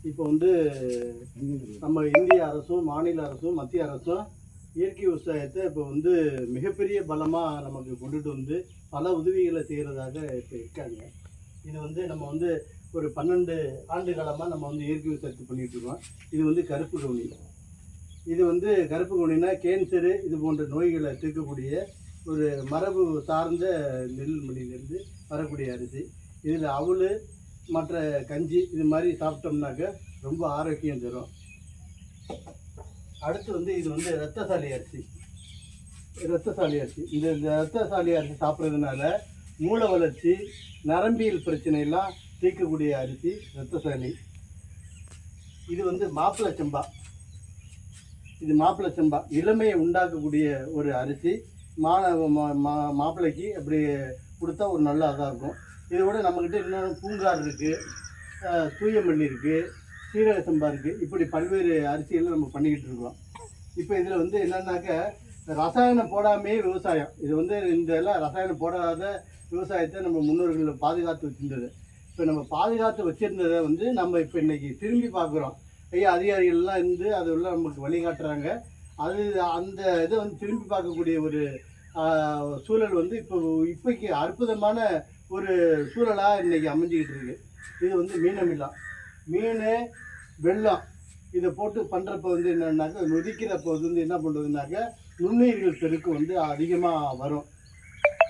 இப்போ வந்து நம்ம இந்திய அரசும் மாநில அரசும் மத்திய அரசும் இயற்கை விவசாயத்தை இப்போ வந்து மிகப்பெரிய பலமாக நமக்கு கொண்டுட்டு வந்து பல உதவிகளை செய்கிறதாக இப்போ இருக்காங்க. இது வந்து நம்ம வந்து ஒரு 12 ஆண்டு காலமாக நம்ம வந்து இயற்கை விவசாயத்தை பண்ணிகிட்ருக்கோம். இது வந்து கருப்பு கவுனி. இது வந்து கருப்பு கவுனினா கேன்சரு இது போன்ற நோய்களை தீர்க்கக்கூடிய ஒரு மரபு சார்ந்த நெல்மணிலேருந்து வரக்கூடிய அரிசி. இதில் அவல் மற்ற கஞ்சி இது மாதிரி சாப்பிட்டோம்னாக்க ரொம்ப ஆரோக்கியம் தரும். அடுத்து வந்து இது வந்து இரத்தசாலி அரிசி. இந்த இரத்தசாலி அரிசி சாப்பிட்றதுனால மூளை வளர்ச்சி, நரம்பியல் பிரச்சனையெல்லாம் தீர்க்கக்கூடிய அரிசி இரத்தசாலி. இது வந்து மாப்பிள்ளை சம்பா இளமையை உண்டாக்கக்கூடிய ஒரு அரிசி. மாப்பிள்ளைக்கு அப்படி கொடுத்தா ஒரு நல்ல அதாக இருக்கும். இதை விட நம்மக்கிட்ட இன்னொன்று பூங்கார் இருக்குது, தூயமல்லி இருக்குது, சீரக சம்பா இருக்குது. இப்படி பல்வேறு அரிசிகளை நம்ம பண்ணிக்கிட்டு இருக்கோம். இப்போ இதில் வந்து என்னென்னாக்க ரசாயனம் போடாமே விவசாயம். இது வந்து இந்த எல்லாம் ரசாயனம் போடாத விவசாயத்தை நம்ம முன்னோர்கள் பாதுகாத்து வச்சுருந்தது. இப்போ நம்ம பாதுகாத்து வச்சுருந்ததை வந்து நம்ம இப்போ இன்றைக்கி திரும்பி பார்க்குறோம். அதிகாரிகள்லாம் இருந்து அதெல்லாம் நமக்கு வழிகாட்டுறாங்க. அந்த இதை வந்து திரும்பி பார்க்கக்கூடிய ஒரு சூழல் வந்து இப்போக்கு அற்புதமான ஒரு சூழலாக இன்றைக்கி அமைஞ்சிக்கிட்டு இருக்குது. இது வந்து மீன் வெல்லம் இதை போட்டு பண்ணுறப்ப வந்து என்னென்னாக்கா நொதிக்கிறப்போ வந்து என்ன பண்ணுறதுனாக்க நுண்ணுயிர்கள் பெருக்கு வந்து அதிகமாக வரும்.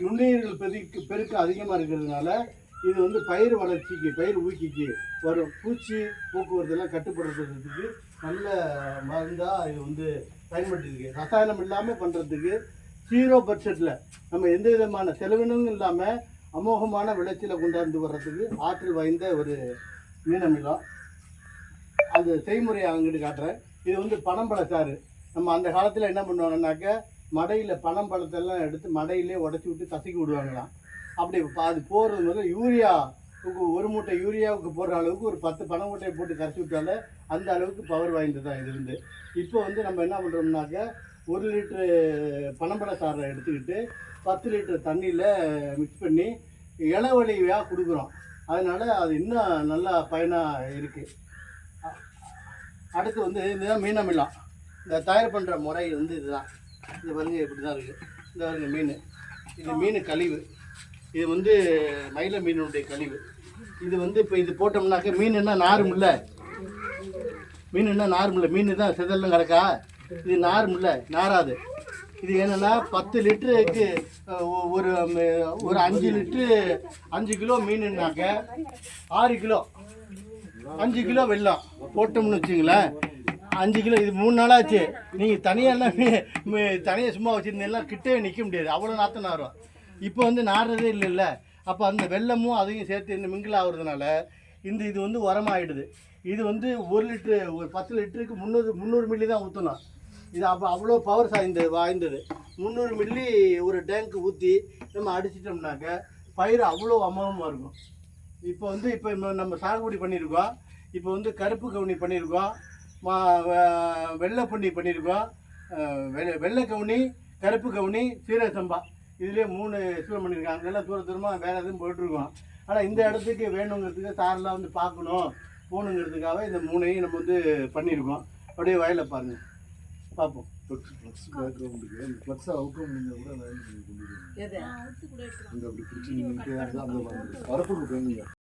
நுண்ணுயிர்கள் பெருக்கு அதிகமாக இருக்கிறதுனால இது வந்து பயிர் வளர்ச்சிக்கு, பயிர் ஊக்கிக்கு வரும். பூச்சி போக்குவரத்தெல்லாம் கட்டுப்படுத்துறதுக்கு நல்ல மருந்தாக இது வந்து பயன்படுத்திருக்கு. ரசாயனம் இல்லாமல் பண்ணுறதுக்கு 0% நம்ம எந்த விதமான செலவினமும் இல்லாமல் அமோகமான விளைச்சலை கொண்டாந்து வர்றதுக்கு ஆற்றல் வாய்ந்த ஒரு மீனமிலம். அது செய்முறையை அங்கிட்டு காட்டுறேன். இது வந்து பனம்பழச்சாறு. நம்ம அந்த காலத்தில் என்ன பண்ணுவாங்கன்னாக்க மடையில் பனம்பழத்தெல்லாம் எடுத்து மடையிலே உடச்சி விட்டு கசக்கி விடுவாங்களாம். அப்படி அது போடுறது முதல்ல ஒரு மூட்டை யூரியாவுக்கு போடுற அளவுக்கு ஒரு 10 பனை மூட்டையை போட்டு கரைச்சி விட்டாலே அந்த அளவுக்கு பவர் வாய்ந்தது தான் இது இருந்து. இப்போ வந்து நம்ம என்ன பண்ணுறோம்னாக்க 1 லிட்ரு பனம்பழச்சாறை எடுத்துக்கிட்டு 10 லிட்டர் தண்ணியில் மிக்ஸ் பண்ணி இளவழியாக கொடுக்குறோம். அதனால் அது இன்னும் நல்லா பயனாக இருக்குது. அடுத்து வந்து இதுதான் மீனமிலம். இந்த தயார் பண்ணுற முறை வந்து இதுதான். இது பாருங்க இப்படி தான் இருக்குது. இந்த பாருங்க மீன், இது மீன் கழிவு. இது வந்து மயில மீனுடைய கழிவு. இது வந்து இப்போ இது போட்டோம்னாக்க மீனுன்னா நாருமில்ல, மீன் தான் செதல்லாம் கிடக்கா. இது நாராது. இது என்னென்னா 10 லிட்டருக்கு ஒரு 5 லிட்ரு 5 கிலோ மீனுன்னாக்க 6 கிலோ 5 கிலோ வெல்லம் போட்டோம்னு வச்சுங்களேன். 5 கிலோ. இது 3 நாளாச்சு. நீங்கள் தனியாக சும்மா வச்சுருந்தீங்கன்னா கிட்டே நிற்க முடியாது, அவ்வளோ நாற்றம் நாரும். இப்போ வந்து நாடுறதே இல்லைல்ல. அப்போ அந்த வெல்லமும் அதையும் சேர்த்து இந்த மிங்கிள் ஆகுறதுனால இது வந்து உரமாகிடுது. இது வந்து 1 லிட்ரு ஒரு 10 லிட்டருக்கு 300 மில்லி தான் ஊற்றணும். இது அப்போ அவ்வளோ பவர் வாய்ந்தது. 300 மில்லி ஒரு டேங்க்கு ஊற்றி நம்ம அடிச்சிட்டோம்னாக்க பயிர் அவ்வளோ அமோகமாக இருக்கும். இப்போ நம்ம சாகுபடி பண்ணியிருக்கோம். இப்போ வந்து கருப்பு கவுனி பண்ணியிருக்கோம், வெள்ளை பொன்னி பண்ணியிருக்கோம், வெள்ளை கவுனி, கருப்பு கவுனி, சீரக சம்பா. இதுலேயே 3 எக்ஸ்பிளைன் பண்ணியிருக்காங்க. அங்கெல்லாம் தூரமாக வேறு எதுவும் போயிட்டுருக்கோம். ஆனால் இந்த இடத்துக்கு வேணுங்கிறதுக்கு சாரெலாம் வந்து போகணுங்கிறதுக்காக இந்த 3ஐயும் நம்ம வந்து பண்ணியிருக்கோம். அப்படியே வயலில் பாருங்கள், பார்ப்போம். பேக்ரவுண்டுக்கு அந்த ஃப்ளக்ஸை அவுக்க முடிஞ்சால் கூட அந்த அப்படி பிடிச்சி நீங்கள் அந்த வரப்புக்கு போயிருந்தீங்க.